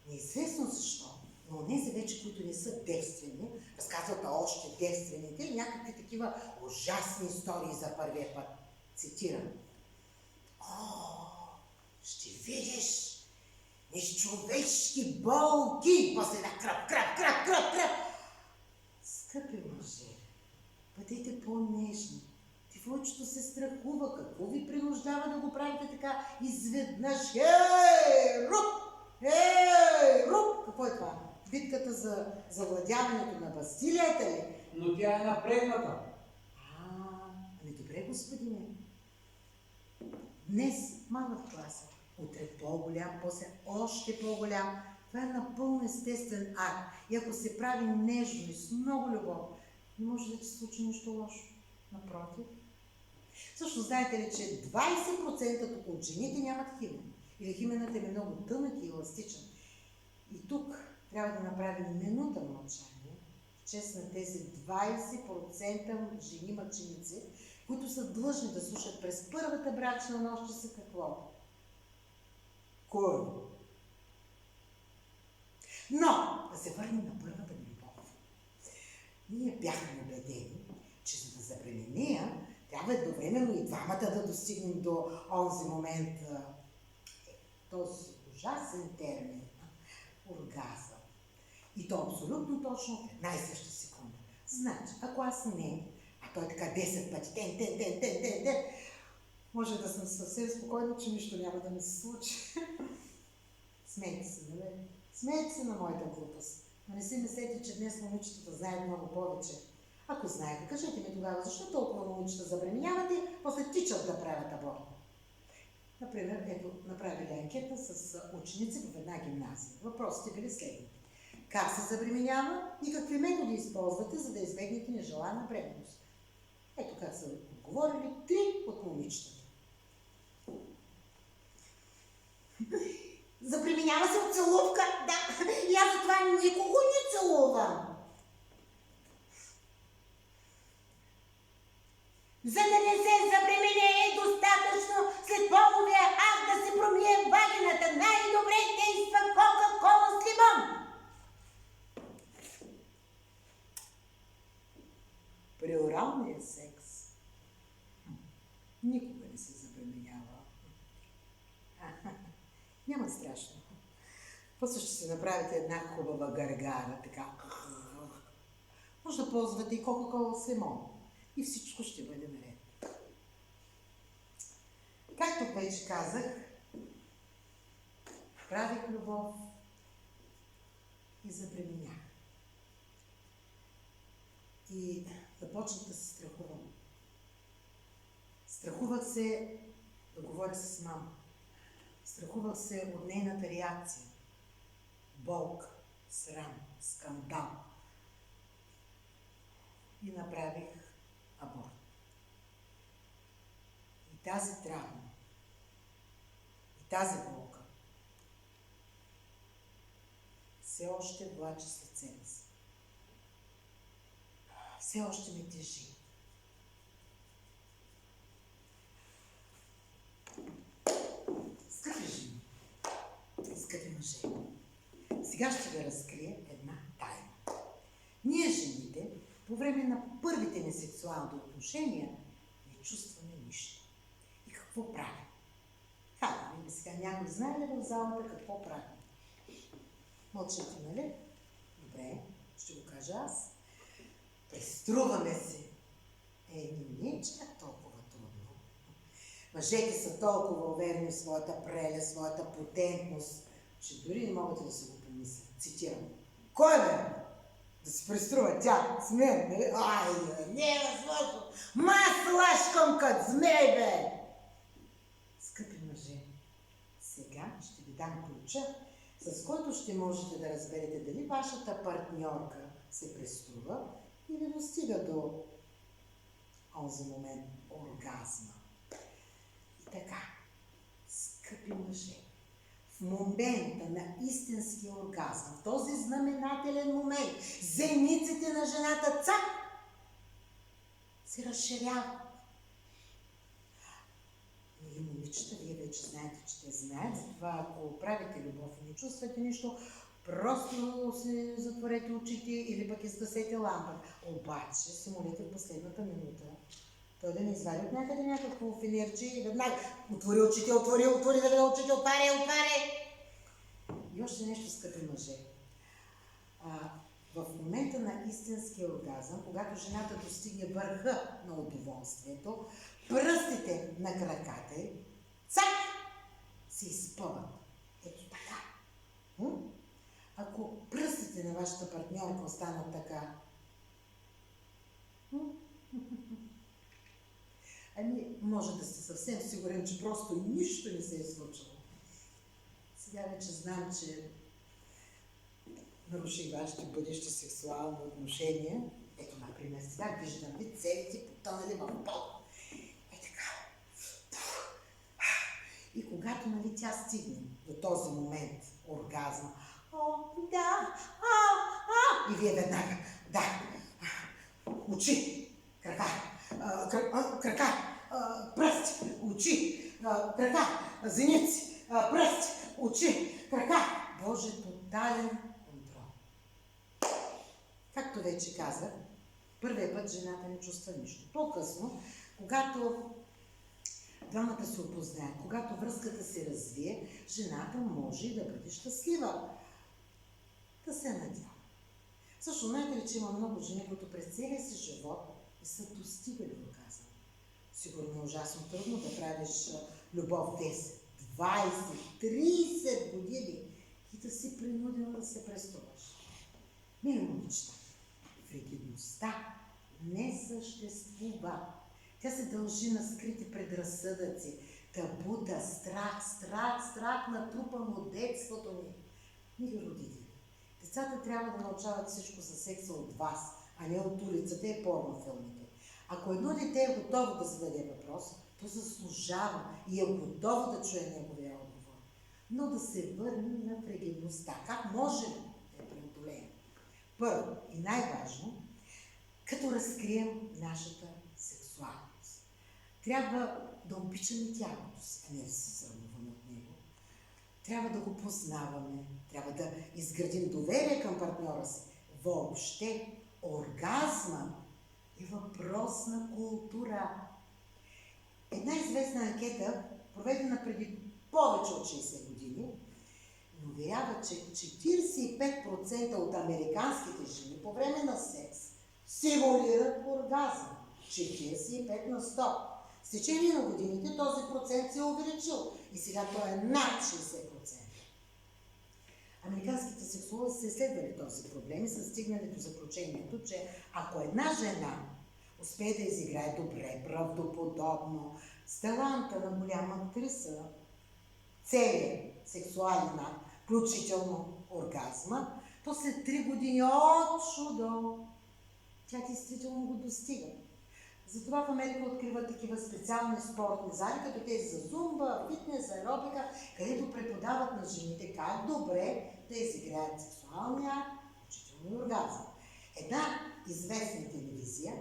Неизвестно защо, но тези вече, които не са девствени, разказват още девствените и някакви такива ужасни истории за първия път. Цитирам. О, ще видиш нечовешки болки, после на кръв. Скъпи мъже, бъдете по-нежни. Девойчето се страхува. Какво ви принуждава да го правите така изведнъж? Руп! Какво е това? Битката за завладяването на Бастилията ли? Но тя е напрегната. Ами добре, господине. Днес малък клас, утре по-голям, после още по-голям. Това е напълно естествен акт. И ако се прави нежно и с много любов, не може да се случи нищо лошо. Напротив. Също знаете ли, че 20% от жените нямат химен. Или хименът е много тънък и еластичен. И тук трябва да направим минута мълчание в чест на тези 20% жени мъченици, които са длъжни да слушат през първата брачна нощ, че са какво? Кой? Но да се върнем на първата любов. Ние бяхме убедени, че за да забременея, трябва едновременно и двамата да достигнем до онзи момент, този ужасен термин, оргазъм. И то абсолютно точно в една и съща секунда. Значи, ако аз не, а той така 10 пъти, тен, може да съм съвсем спокойна, че нищо няма да ми се случи. Смейте се, нали? Смейте се на моята глупост. Но не си мислете, че днес момичетата знаят много повече. Ако знаете, кажете ми тогава, защо толкова момичета забременяват и после тичат да правят аборт. Например, ето, направили анкета с ученици в една гимназия. Въпросите били следните. Как се забременява и какви методи използвате, за да избегнете нежелана бременност? Ето как са отговорили 3 от момичетата. Забременява се от целувка, да. И аз за това никого не целувам. За да не се забремене е достатъчно след половия акт да се промие вагината. Най-добре действа Кока-кола с лимон. При оралния секс никога не се забременява. Няма страшно. После ще си направите една хубава гаргара, така. Може да ползвате и Кока-кола с лимон. И всичко ще бъде наред. Както вече казах, правих любов и забременях. И започнах да се страхувам. Страхувах се да говоря с мама. Страхувах се от нейната реакция. Болка, срам, скандал. И направих аборт. И тази травма, и тази болка все още влачи след себе си. Все още ме тежи. Скъпи жени, скъпи мъже, сега ще ви разкрия една тайна. Ние жените по време на първите ни сексуални отношения не чувстваме нищо. И какво правим? Хайде, ви сега някой знае ли в залата какво правим? Мълчите, нали? Добре, ще го кажа аз. Преструваме се. Не е чак толкова трудно. Мъжете са толкова уверени в своята прелест, своята потентност, че дори не могат да се го помислят. Цитирам. Кой бе? Да се преструва тя с мен, нали? Не е възможно! Лашкам като змей, бе! Скъпи мъже, сега ще ви дам ключа, с който ще можете да разберете дали вашата партньорка се преструва или достига до онзи момент оргазма. И така, скъпи мъже, в момента на истинския оргазъм, в този знаменателен момент, зениците на жената цак се разширяват. И момичета, вие вече знаете, че те знаят, затова ако правите любов и не чувствате нищо, просто си затворете очите или пък изгасете лампа. Обаче се молете в последната минута той да не извади от някъде някакво филерче и веднага отвори очите, да видя очите, отваря. И още нещо, скъпи мъже. В момента на истинския оргазъм, когато жената достигне върха на удоволствието, пръстите на краката й, цак, се изпъват. Ето така. Ако пръстите на вашата партньорка останат така, може да сте съвсем сигурен, че просто нищо не се е случило. Сега вече знам, че наруших вашите бъдещи сексуални отношения. Ето, например, сега виждам ви целите потънали в пол. Е така. И когато тя стигне до този момент, оргазма, и вие веднага, очи, крака, пръсти, очи, крака, зеници, пръсти, очи, крака. Боже, тотален контрол. Както вече казах, първият път жената не чувства нищо. По-късно, когато двамата се опознаят, когато връзката се развие, жената може да бъде щастлива. Да се надява. Също знаете ли, че има много жени, които през целия си живот не са достигали оргазъм. Сигурно е ужасно трудно да правиш любов 10, 20, 30 години и да си принудена да се преструваш. Мили момичета, фригидността не съществува. Тя се дължи на скрити предразсъдъци, табута, страх натрупан от детството ни. Мили родители, децата трябва да научават всичко за секса от вас, а не от улицата и порнофилмите. Ако едно дете е готово да зададе въпрос, то заслужава и е готово да чуе неговия отговор. Но да се върнем на фригидността. Как можем да я преодолеем? Първо и най-важно, като разкрием нашата сексуалност. Трябва да обичаме тялото си, а не да се срамуваме от него. Трябва да го познаваме, трябва да изградим доверие към партньора си. Въобще, оргазма е въпрос на култура. Една известна анкета, проведена преди повече от 60 години, ни уверява, че 45% от американските жени по време на секс симулират оргазъм. 45 на 100. С течение на годините този процент се е увеличил и сега той е над 60%. Американските сексолози са изследвали този проблем и са стигнали до заключението, че ако една жена успее да изиграе добре, правдоподобно, с таланта на голяма актриса, целият сексуален акт, включително оргазма, то след 3 години от чудо тя действително го достига. Затова в Америка откриват такива специални спортни зали, като тези за зумба, фитнес, аеробика, където преподават на жените как добре да изиграят сексуалния акт, включително и оргазъм. Една известна телевизия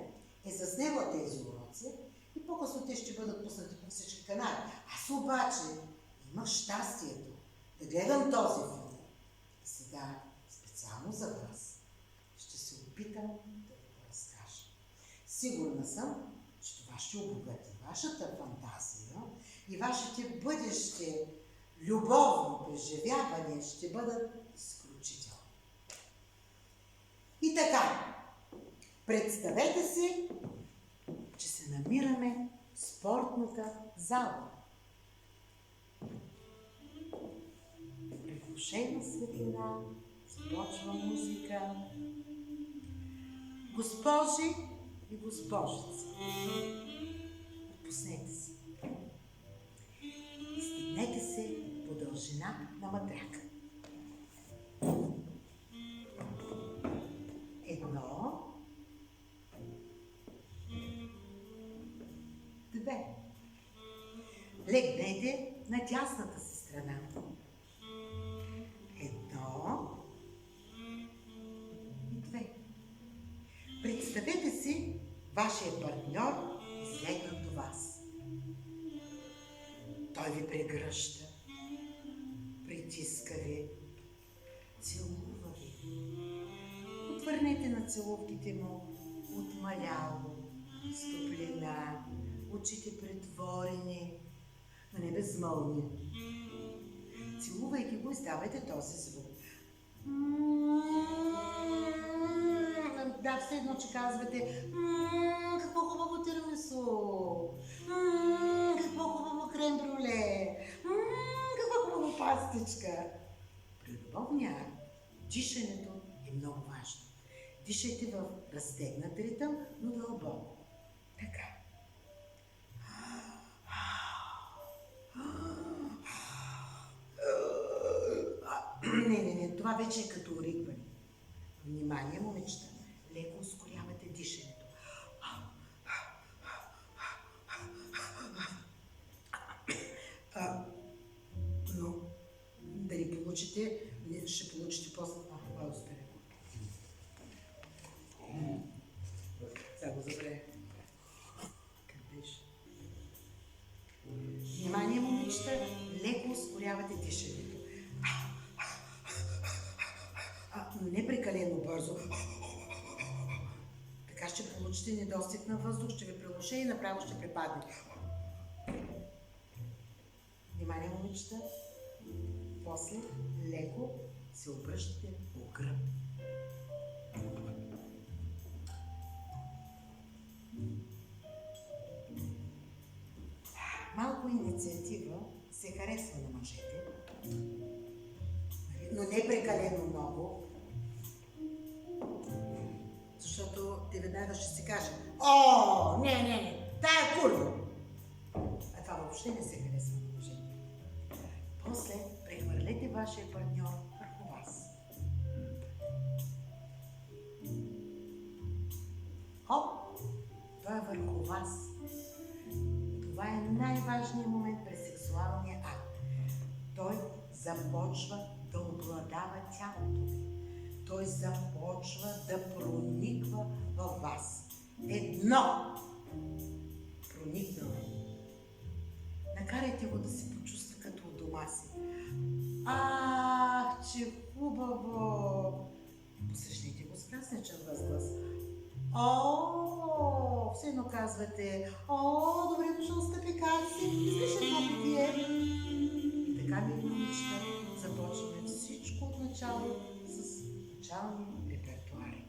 е заснела тези уроци и по-късно те ще бъдат пуснати по всички канали. Аз обаче имах щастието да гледам този филм. И сега, специално за вас, ще се опитам да ви го разкажа. Сигурна съм, че това ще обогати вашата фантазия и вашите бъдещи любовни преживявания ще бъдат изключителни. И така, представете си, че се намираме в спортната зала. Приглушена светлина, започва музика. Госпожи и госпожици, отпуснете се. Стигнете се по дължина на матряка. на дясната си страна. 1 и 2. Представете си вашия партньор излегнат до вас. Той ви прегръща, притиска ви, целува ви. Отвърнете на целувките му отмаляло, с топлина, очите претворени, но не безмълвни. Целувайки го, издавайте този звук. Да, все едно, че казвате какво хубаво тирамису, какво хубаво крем брюле, какво хубаво пастичка. При любовния акт дишането е много важно. Дишайте в разтегнат ритъм, но дълбоко. Така. Не, това вече е като оригване. Внимание, момичета. Леко ускорявате дишането. Но да не получите, ще получите после... Успех. Сега го забравя. Как беше? Внимание, момичета, леко ускорявате дишането. Но не прекалено бързо. Така ще получите недостиг на въздух, ще ви прилуше и направо ще препаднете. Внимание, момичета. После леко се обръщате по гръб. Малко инициатива се харесва на мъжете, но не прекалено много, защото те веднага ще си кажат: о, не, тая е курва. А това въобще не се харесва на мъжете. После прехвърлете вашия партньор върху вас. Хоп, той е върху вас. Това е най-важният момент през сексуалния акт. Той започва да обладава тялото ви. Той започва да прониква във вас. 1. Проникнал. Накарайте го да се почувства като у дома си. Ах, че хубаво! Посрещнете го с празничен възглас. О, все едно казвате: о, добре дошъл, скъпи, как си? Искаш едно питие? И така, мили момичета, започваме всичко от начало с начални репертуари.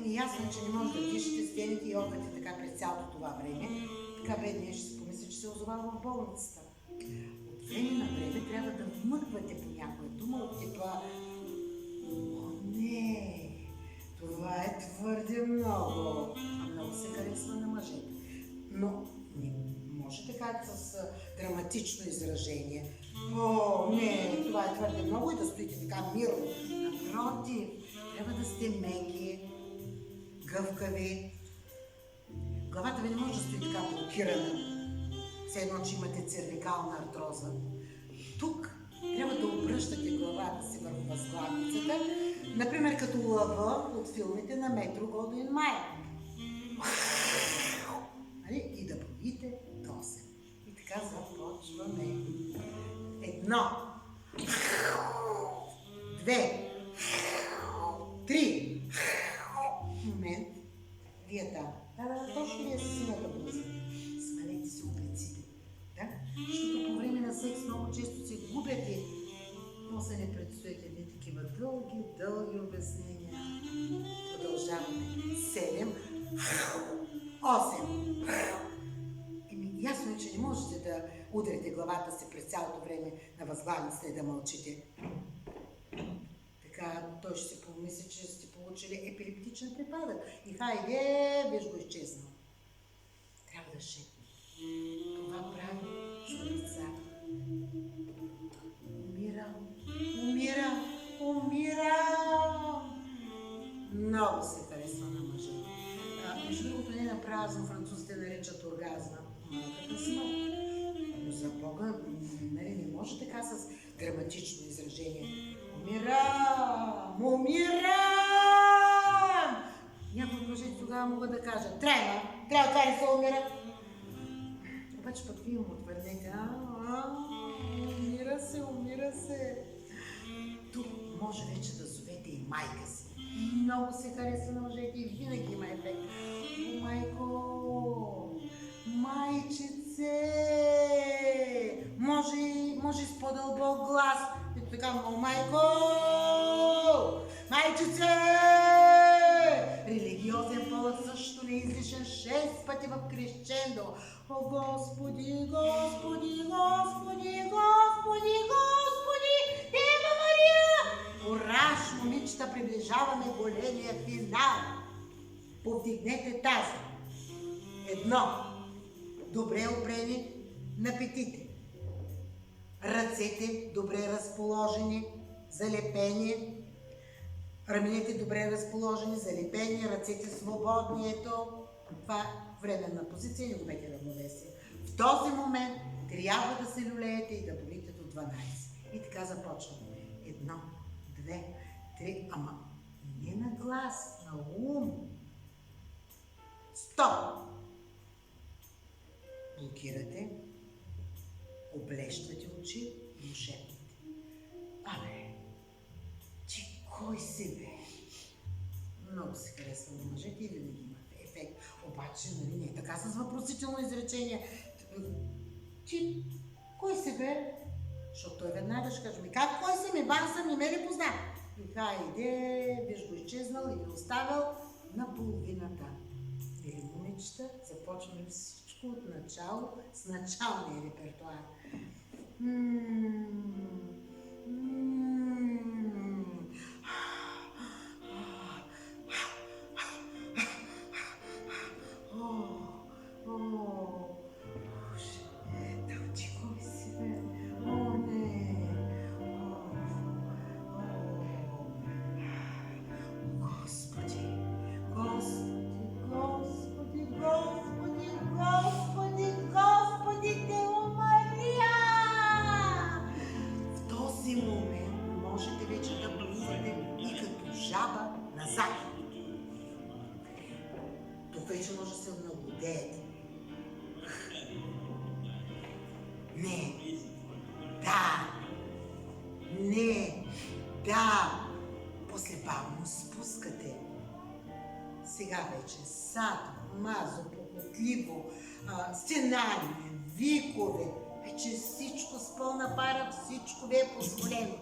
Ясно, че не може да дишате, стените и охкате така през цялото това време. Така бедният ще си помисли, че се озовава в болницата. От време на време трябва да вмъквате по някоя дума от типа: о, не, това е твърде много. А много се харесва на мъжете. Но не може така с драматично изражение: о, не, това е твърде много, и да стоите така мирно. Напротив, трябва да сте меки, гъвкави. Главата ви не може да стои така блокирана, все едно, че имате цервикална артроза. Тук трябва да обръщате главата си върху възглавницата, например като лъва от филмите на Метро Голдуин Майер. И да броите до 8. И така започваме. 1, 2, 3. Момент. Вие там. Да, точно вие си синята блуза. Свалете си облиците. Да? Защото по време на секс много често се губяте. После не предстоят едни такива дълги обяснения. Продължаваме. 7, 8. Ясно е, че не можете да удрите главата си през цялото време на възглавницата и да мълчите. Така той ще си помисли, че сте получили епилептичен припадък. И хайде, виж го изчезнал. Трябва да шепне. Това прави шумица. Умирам. Много се отбелязва малката смърт. Но за Бога, нали, не може така с драматично изражение. Умирам! Умирам! Някои от мъжете тогава могат да кажат, трябва това ли се умира? Обаче пък вие му отвърнете, умира се. Тук може вече да зовете и майка си. Много се харесва на мъжете и винаги има ефект. О, майко! Майчице! Може с по-дълбок глас. Ето така, о, майко! Майчице! Религиозен полък също не излишен 6 пъти в крещендо. О, Господи, Господи, Господи, Господи, Господи, Дева Мария! Ураж, момичета, приближаваме големия финал. Повдигнете тази. 1. Добре опрени на петите. Ръцете добре разположени, залепени. Раменете добре разположени, залепени, ръцете свободни. Ето, това е временна позиция, не губете равновесие. В този момент трябва да се люлеете и да болите до 12. И така започваме. 1, 2, 3, ама не на глас, на ум. Стоп! Блокирате, облещате очи и му шепнете. Абе, ти кой си, бе? Много се харесва на мъжете и винаги има ефект. Обаче, нали, не е така с въпросително изречение. Ти кой си, бе? Защото той веднага ще каже, как кой си, ми бан съм, не ме ли позна? И хайде, биш го изчезнал и ви оставил на половината. Или момичета, започваме всичко от начало с началния репертуар. Жаба назад. Тук вече може да се наблюдеете. Не. Да. Не. Да. После бавно спускате. Сега вече садо, мазо, похотливо, сценарии, викове. Вече всичко с пълна пара, всичко ви е позволено.